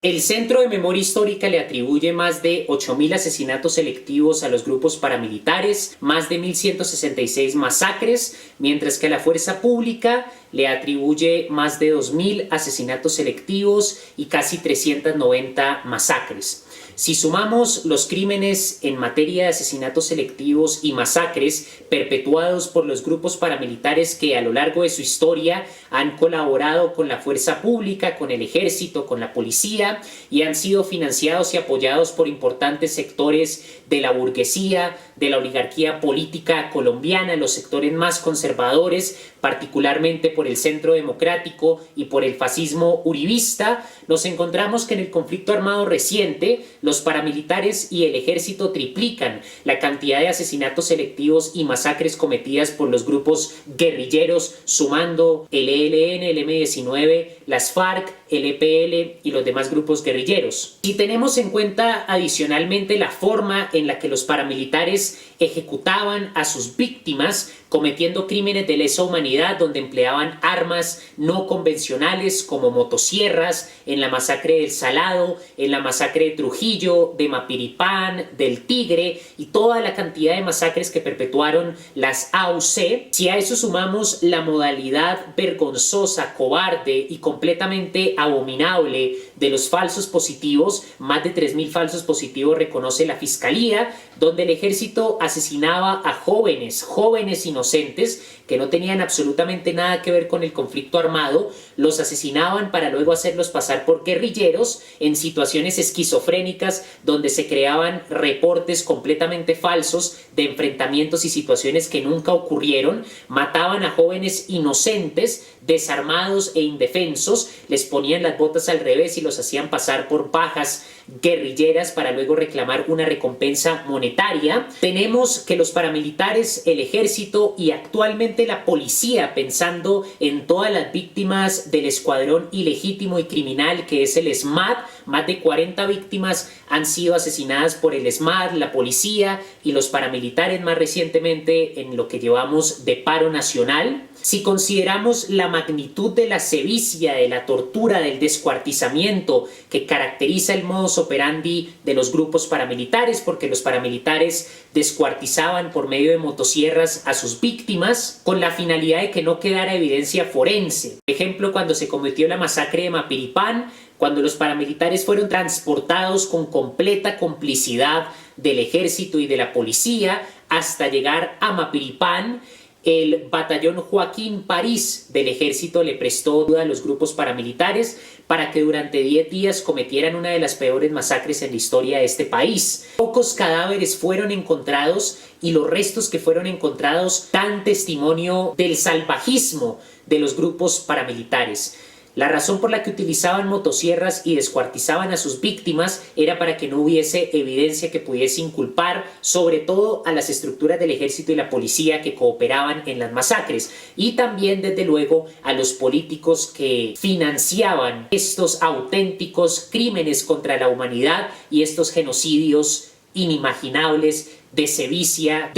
El Centro de Memoria Histórica le atribuye más de 8.000 asesinatos selectivos a los grupos paramilitares, más de 1.166 masacres, mientras que a la Fuerza Pública le atribuye más de 2.000 asesinatos selectivos y casi 390 masacres. Si sumamos los crímenes en materia de asesinatos selectivos y masacres perpetuados por los grupos paramilitares que a lo largo de su historia han colaborado con la fuerza pública, con el ejército, con la policía y han sido financiados y apoyados por importantes sectores de la burguesía, de la oligarquía política colombiana, los sectores más conservadores, particularmente por el Centro Democrático y por el fascismo uribista, nos encontramos que en el conflicto armado reciente los paramilitares y el ejército triplican la cantidad de asesinatos selectivos y masacres cometidas por los grupos guerrilleros, sumando el ELN, el M-19, las FARC, el EPL y los demás grupos guerrilleros. Si tenemos en cuenta adicionalmente la forma en la que los paramilitares ejecutaban a sus víctimas, cometiendo crímenes de lesa humanidad donde empleaban armas no convencionales como motosierras, en la masacre del Salado, en la masacre de Trujillo, de Mapiripán, del Tigre y toda la cantidad de masacres que perpetuaron las AUC. Si a eso sumamos la modalidad vergonzosa, cobarde y completamente abominable de los falsos positivos, más de 3.000 falsos positivos reconoce la Fiscalía, donde el ejército asesinaba a jóvenes inocentes que no tenían absolutamente nada que ver con el conflicto armado, los asesinaban para luego hacerlos pasar por guerrilleros en situaciones esquizofrénicas donde se creaban reportes completamente falsos de enfrentamientos y situaciones que nunca ocurrieron, mataban a jóvenes inocentes, desarmados e indefensos, les ponían las botas al revés y los hacían pasar por bajas guerrilleras para luego reclamar una recompensa monetaria. Tenemos que los paramilitares, el ejército y actualmente la policía, pensando en todas las víctimas del escuadrón ilegítimo y criminal que es el ESMAD, más de 40 víctimas han sido asesinadas por el ESMAD, la policía y los paramilitares más recientemente en lo que llevamos de paro nacional. Si consideramos la magnitud de la sevicia, de la tortura, del descuartizamiento que caracteriza el modus operandi de los grupos paramilitares, porque los paramilitares descuartizaban por medio de motosierras a sus víctimas con la finalidad de que no quedara evidencia forense. Por ejemplo, cuando se cometió la masacre de Mapiripán, cuando los paramilitares fueron transportados con completa complicidad del ejército y de la policía hasta llegar a Mapiripán, el batallón Joaquín París del ejército le prestó ayuda a los grupos paramilitares para que durante 10 días cometieran una de las peores masacres en la historia de este país. Pocos cadáveres fueron encontrados y los restos que fueron encontrados dan testimonio del salvajismo de los grupos paramilitares. La razón por la que utilizaban motosierras y descuartizaban a sus víctimas era para que no hubiese evidencia que pudiese inculpar, sobre todo a las estructuras del ejército y la policía que cooperaban en las masacres, y también desde luego a los políticos que financiaban estos auténticos crímenes contra la humanidad y estos genocidios inimaginables de sevicia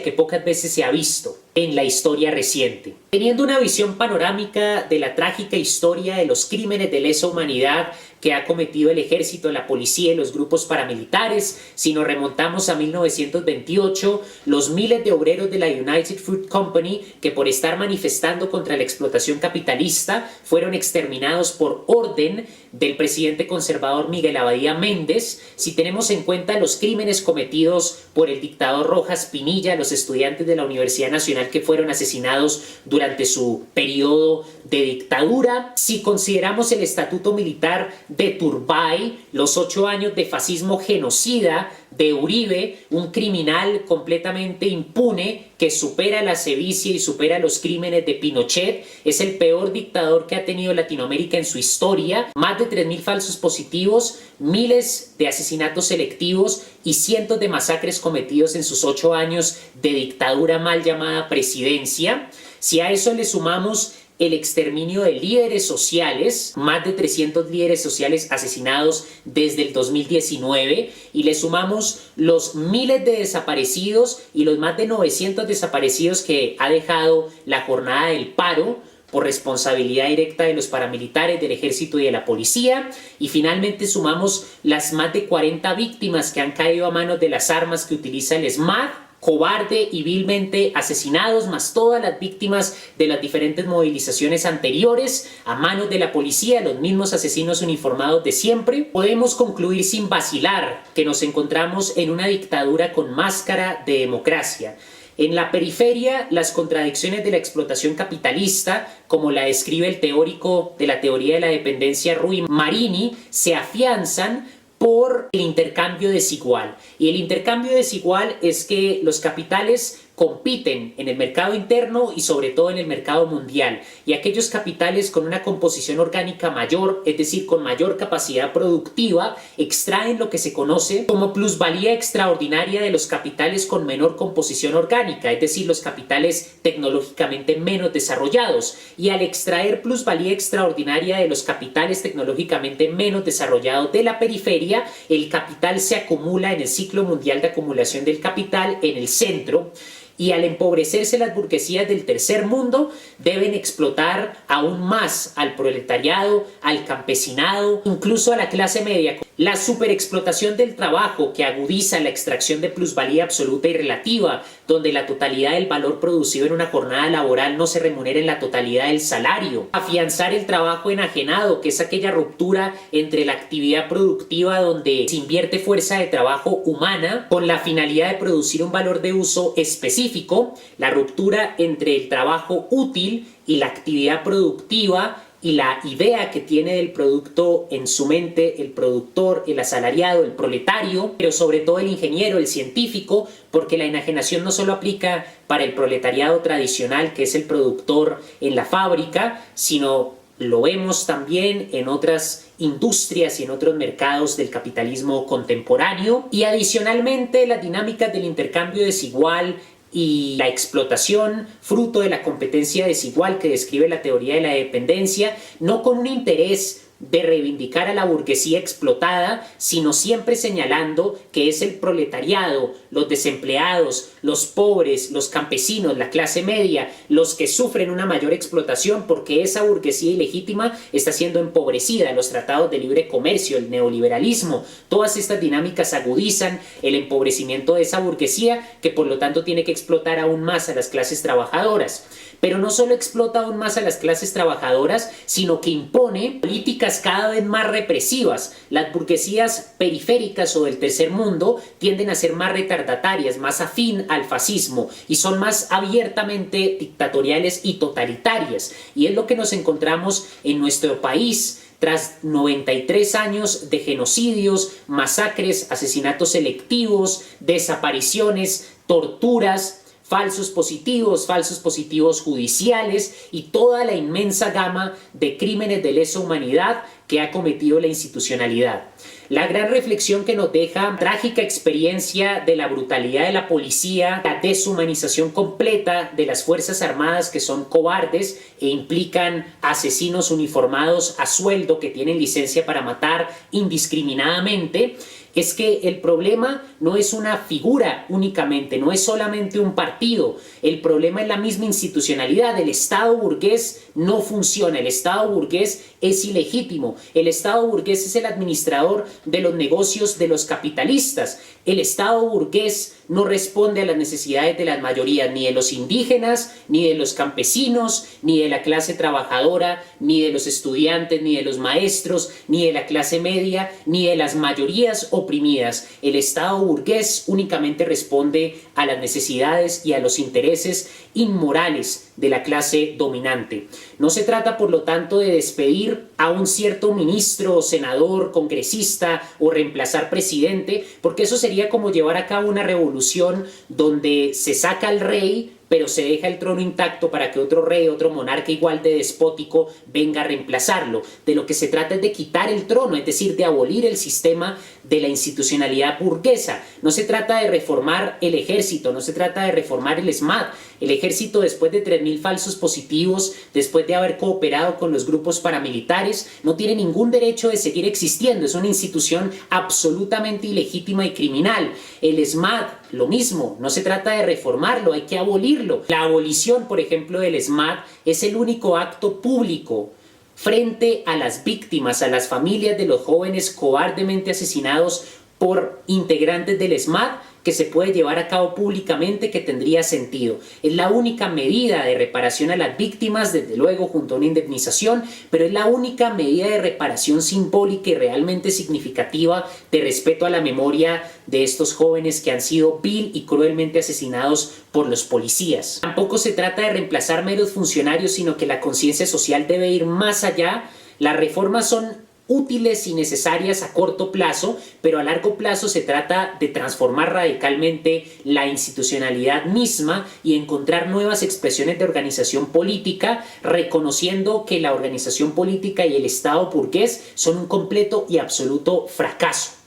que pocas veces se ha visto en la historia reciente. Teniendo una visión panorámica de la trágica historia de los crímenes de lesa humanidad que ha cometido el ejército, la policía y los grupos paramilitares, si nos remontamos a 1928, los miles de obreros de la United Fruit Company que por estar manifestando contra la explotación capitalista fueron exterminados por orden del presidente conservador Miguel Abadía Méndez, si tenemos en cuenta los crímenes cometidos por el dictador Rojas Pinilla, los estudiantes de la Universidad Nacional que fueron asesinados durante su periodo de dictadura, si consideramos el estatuto militar de Turbay, los 8 años de fascismo genocida de Uribe, un criminal completamente impune que supera la sevicia y supera los crímenes de Pinochet, es el peor dictador que ha tenido Latinoamérica en su historia, más de 3.000 falsos positivos, miles de asesinatos selectivos y cientos de masacres cometidos en sus 8 años de dictadura mal llamada presidencia. Si a eso le sumamos el exterminio de líderes sociales, más de 300 líderes sociales asesinados desde el 2019, y le sumamos los miles de desaparecidos y los más de 900 desaparecidos que ha dejado la jornada del paro, por responsabilidad directa de los paramilitares, del ejército y de la policía. Y finalmente sumamos las más de 40 víctimas que han caído a manos de las armas que utiliza el SMAD, cobarde y vilmente asesinados, más todas las víctimas de las diferentes movilizaciones anteriores a manos de la policía, los mismos asesinos uniformados de siempre. Podemos concluir sin vacilar que nos encontramos en una dictadura con máscara de democracia. En la periferia, las contradicciones de la explotación capitalista, como la describe el teórico de la teoría de la dependencia Rui Marini, se afianzan por el intercambio desigual. Y el intercambio desigual es que los capitales compiten en el mercado interno y sobre todo en el mercado mundial, y aquellos capitales con una composición orgánica mayor, es decir, con mayor capacidad productiva, extraen lo que se conoce como plusvalía extraordinaria de los capitales con menor composición orgánica, es decir, los capitales tecnológicamente menos desarrollados, y al extraer plusvalía extraordinaria de los capitales tecnológicamente menos desarrollados de la periferia, el capital se acumula en el ciclo mundial de acumulación del capital en el centro. Y al empobrecerse las burguesías del tercer mundo, deben explotar aún más al proletariado, al campesinado, incluso a la clase media. La superexplotación del trabajo que agudiza la extracción de plusvalía absoluta y relativa, donde la totalidad del valor producido en una jornada laboral no se remunera en la totalidad del salario. Afianzar el trabajo enajenado, que es aquella ruptura entre la actividad productiva donde se invierte fuerza de trabajo humana con la finalidad de producir un valor de uso específico, la ruptura entre el trabajo útil y la actividad productiva y la idea que tiene del producto en su mente el productor, el asalariado, el proletario, pero sobre todo el ingeniero, el científico, porque la enajenación no solo aplica para el proletariado tradicional, que es el productor en la fábrica, sino lo vemos también en otras industrias y en otros mercados del capitalismo contemporáneo. Y adicionalmente, las dinámicas del intercambio desigual y la explotación, fruto de la competencia desigual que describe la teoría de la dependencia, no con un interés de reivindicar a la burguesía explotada, sino siempre señalando que es el proletariado, los desempleados, los pobres, los campesinos, la clase media, los que sufren una mayor explotación porque esa burguesía ilegítima está siendo empobrecida. Los tratados de libre comercio, el neoliberalismo, todas estas dinámicas agudizan el empobrecimiento de esa burguesía, que por lo tanto tiene que explotar aún más a las clases trabajadoras. Pero no solo explota aún más a las clases trabajadoras, sino que impone políticas cada vez más represivas. Las burguesías periféricas o del tercer mundo tienden a ser más retardatarias, más afín al fascismo y son más abiertamente dictatoriales y totalitarias. Y es lo que nos encontramos en nuestro país. Tras 93 años de genocidios, masacres, asesinatos selectivos, desapariciones, torturas, falsos positivos judiciales y toda la inmensa gama de crímenes de lesa humanidad que ha cometido la institucionalidad. La gran reflexión que nos deja trágica experiencia de la brutalidad de la policía, la deshumanización completa de las Fuerzas Armadas, que son cobardes e implican asesinos uniformados a sueldo que tienen licencia para matar indiscriminadamente, es que el problema no es una figura únicamente, no es solamente un partido. El problema es la misma institucionalidad. El Estado burgués no funciona, el Estado burgués es ilegítimo. El Estado burgués es el administrador de los negocios de los capitalistas. El Estado burgués no responde a las necesidades de las mayorías, ni de los indígenas, ni de los campesinos, ni de la clase trabajadora, ni de los estudiantes, ni de los maestros, ni de la clase media, ni de las mayorías oprimidas. El Estado burgués únicamente responde a las necesidades y a los intereses inmorales de la clase dominante. No se trata, por lo tanto, de despedir a un cierto ministro, senador, congresista o reemplazar presidente, porque eso sería como llevar a cabo una revolución donde se saca al rey, pero se deja el trono intacto para que otro rey, otro monarca igual de despótico venga a reemplazarlo. De lo que se trata es de quitar el trono, es decir, de abolir el sistema de la institucionalidad burguesa. No se trata de reformar el ejército, no se trata de reformar el SMAD. El ejército, después de 3.000 falsos positivos, después de haber cooperado con los grupos paramilitares, no tiene ningún derecho de seguir existiendo. Es una institución absolutamente ilegítima y criminal. El SMAT, lo mismo, no se trata de reformarlo, hay que abolirlo. La abolición, por ejemplo, del SMAT es el único acto público frente a las víctimas, a las familias de los jóvenes cobardemente asesinados por integrantes del SMAT, que se puede llevar a cabo públicamente, que tendría sentido. Es la única medida de reparación a las víctimas, desde luego junto a una indemnización, pero es la única medida de reparación simbólica y realmente significativa de respeto a la memoria de estos jóvenes que han sido vil y cruelmente asesinados por los policías. Tampoco se trata de reemplazar meros funcionarios, sino que la conciencia social debe ir más allá. Las reformas son útiles y necesarias a corto plazo, pero a largo plazo se trata de transformar radicalmente la institucionalidad misma y encontrar nuevas expresiones de organización política, reconociendo que la organización política y el Estado burgués son un completo y absoluto fracaso.